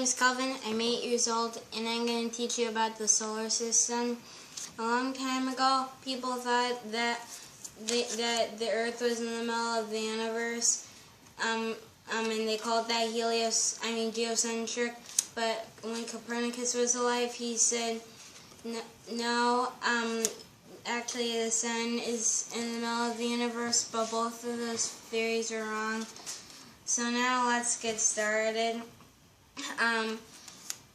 name's Calvin. I'm 8 years old, and I'm going to teach you about the solar system. A long time ago, people thought that the Earth was in the middle of the universe, and they called that geocentric. But when Copernicus was alive, he said, no, actually the sun is in the middle of the universe, but both of those theories are wrong. So now let's get started.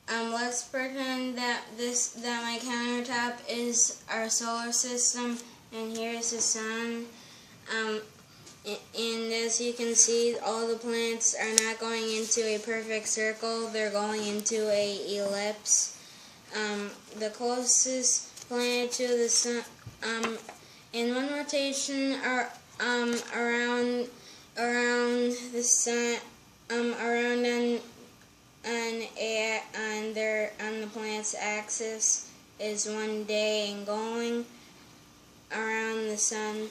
Let's pretend that my countertop is our solar system, and here's the sun. And as you can see, all the planets are not going into a perfect circle; they're going into a ellipse. The closest planet to the sun, in one rotation, are around the sun, around on the planet's axis is 1 day, and going around the sun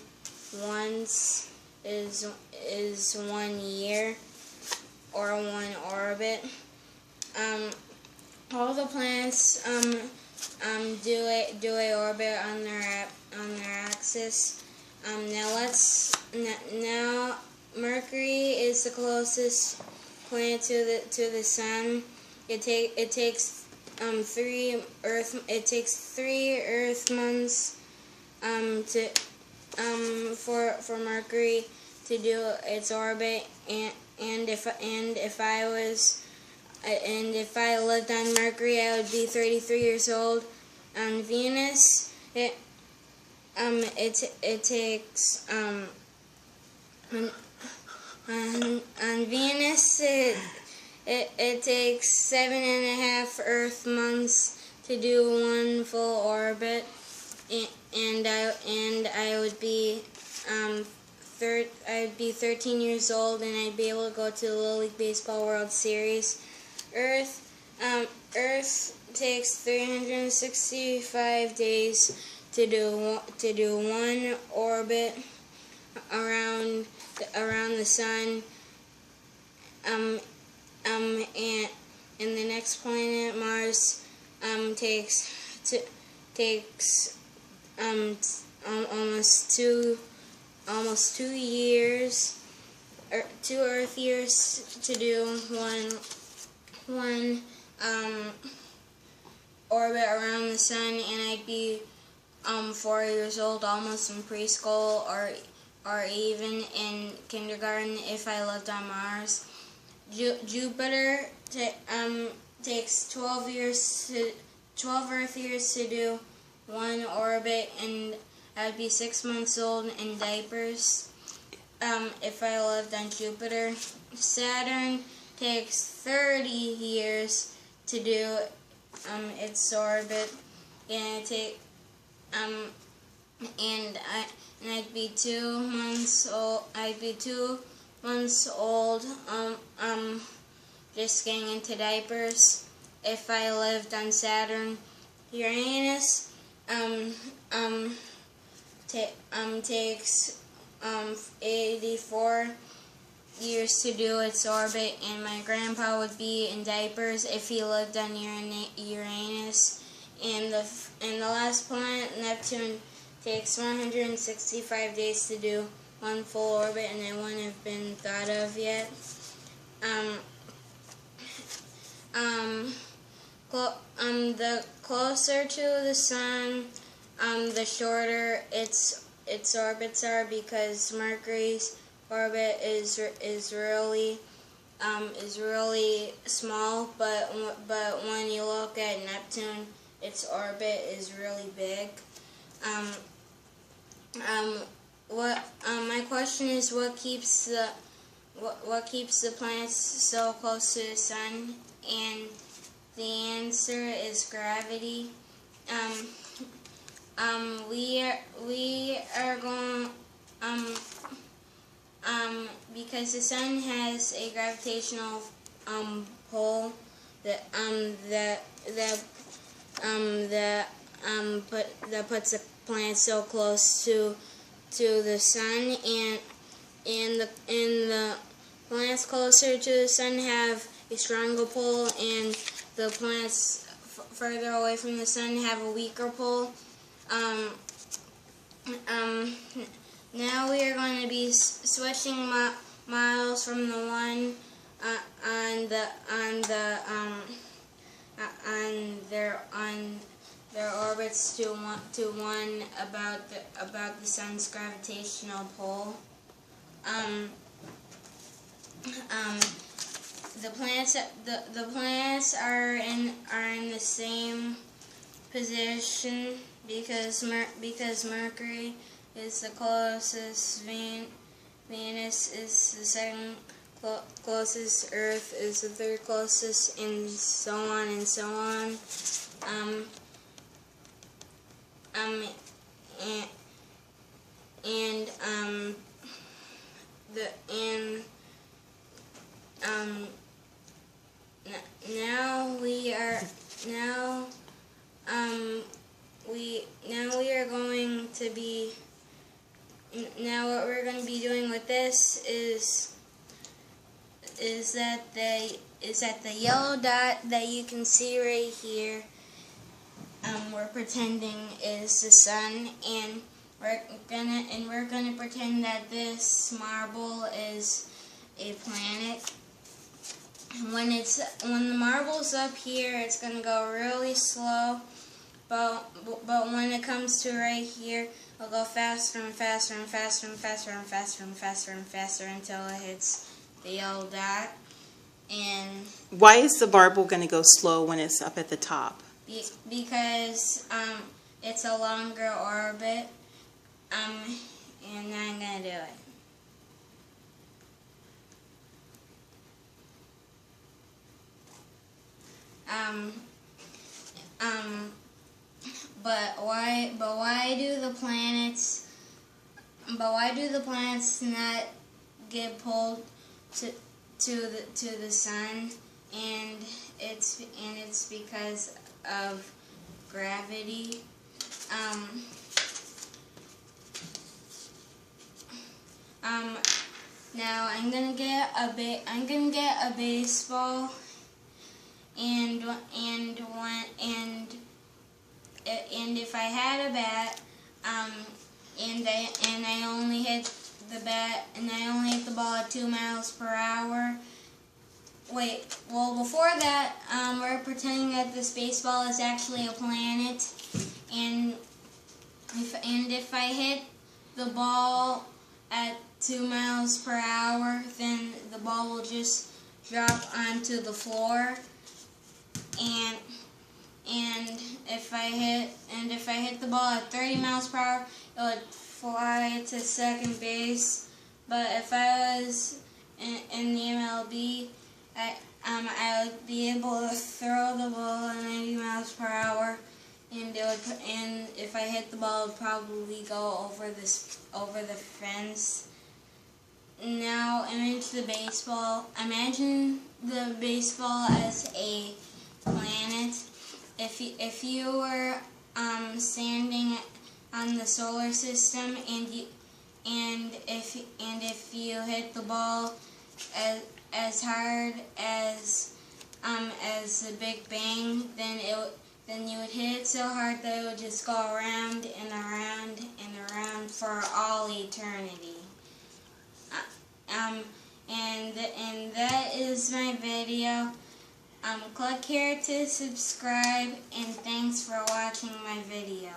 once is 1 year, or 1 orbit. All the planets do a orbit on their axis. Now Mercury is the closest planet to the sun. It takes 3 Earth months for Mercury to do its orbit, and if I lived on Mercury, I would be 33 years old. On Venus, it takes on Venus it takes 7.5 Earth months to do 1 full orbit, and I would be I'd be 13 years old, and I'd be able to go to the Little League Baseball World Series. Earth takes 365 days to do 1 orbit around the sun. And the next planet, Mars, takes almost 2 years, or 2 Earth years to do one orbit around the sun, and I'd be 4 years old, almost in preschool or even in kindergarten if I lived on Mars. Jupiter takes 12 Earth years to do 1 orbit, and I'd be 6 months old in diapers if I lived on Jupiter. Saturn takes 30 years to do its orbit, and I'd be 2 months old. I'd be 2 months old, just getting into diapers if I lived on Saturn. Uranus takes 84 years to do its orbit, and my grandpa would be in diapers if he lived on Uranus. And the last planet, Neptune, takes 165 days to do 1 full orbit, and it wouldn't have been thought of yet. The closer to the sun, the shorter its orbits are, because Mercury's orbit is really small, but when you look at Neptune, its orbit is really big. My question is, what keeps the planets so close to the sun? And the answer is gravity. We are going because the sun has a gravitational pull that puts the planet so close to the sun, and the planets closer to the sun have stronger pull, and the planets further away from the sun have a weaker pull. Now we are going to be switching miles from the one on their orbits to one about the sun's gravitational pull. The planets are in the same position because Mercury is the closest, Venus is the second closest, Earth is the third closest, and so on and so on. Now what we're going to be doing with this is that the yellow dot that you can see right here, we're pretending is the sun, and we're gonna pretend that this marble is a planet. When the marble's up here, it's gonna go really slow, but when it comes to right here, it'll go faster and faster and faster and faster and faster and faster and faster until it hits the yellow dot. And why is the marble going to go slow when it's up at the top? Because it's a longer orbit. And I'm gonna do it. But why do the planets not get pulled to the sun? And it's because of gravity. Now I'm gonna get a baseball, and if I had a bat, and I only hit the ball at 2 miles per hour. Wait, well, before that, we're pretending that this baseball is actually a planet, and if I hit the ball at 2 miles per hour, then the ball will just drop onto the floor, and if I hit the ball at 30 miles per hour, it would fly to second base. But if I was in the MLB, I would be able to throw the ball at 90 miles per hour, and if I hit the ball, it would probably go over the fence. Now imagine the baseball as a planet. If you were standing on the solar system, and if you hit the ball as hard as the Big Bang, then you would hit it so hard that it would just go around and around and around for all eternity. And that is my video. Click here to subscribe, and thanks for watching my video.